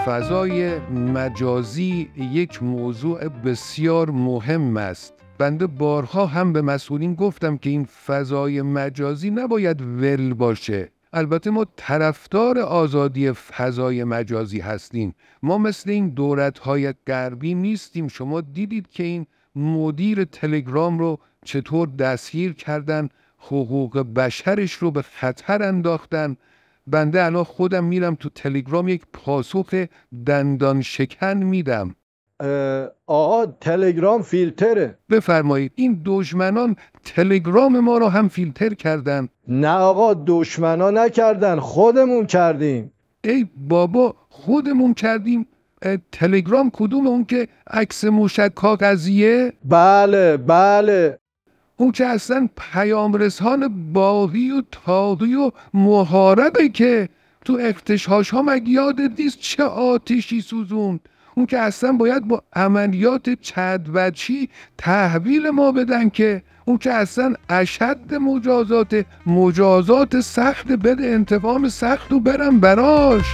فضای مجازی یک موضوع بسیار مهم است. بنده بارها هم به مسئولین گفتم که این فضای مجازی نباید ول باشه. البته ما طرفدار آزادی فضای مجازی هستیم. ما مثل این دولت‌های غربی نیستیم. شما دیدید که این مدیر تلگرام رو چطور دستگیر کردن، حقوق بشرش رو به خطر انداختن. بنده الان خودم میرم تو تلگرام یک پاسخ دندان شکن میدم. آقا تلگرام فیلتره. بفرمایید. این دشمنان تلگرام ما رو هم فیلتر کردن. نه آقا دشمنا نکردن، خودمون کردیم. ای بابا خودمون کردیم؟ تلگرام کدوم؟ اون که عکس موشک کاغذیه؟ بله اون که اصلا پیامرسان باقی و تاقی و محاربه، که تو اختشاش ها مگه یادت نیست چه آتشی سوزوند؟ اون که اصلا باید با عملیات چدوجهی تحویل ما بدن، که اون که اصلا اشد مجازات سخت، بده انتقام سخت و برم براش.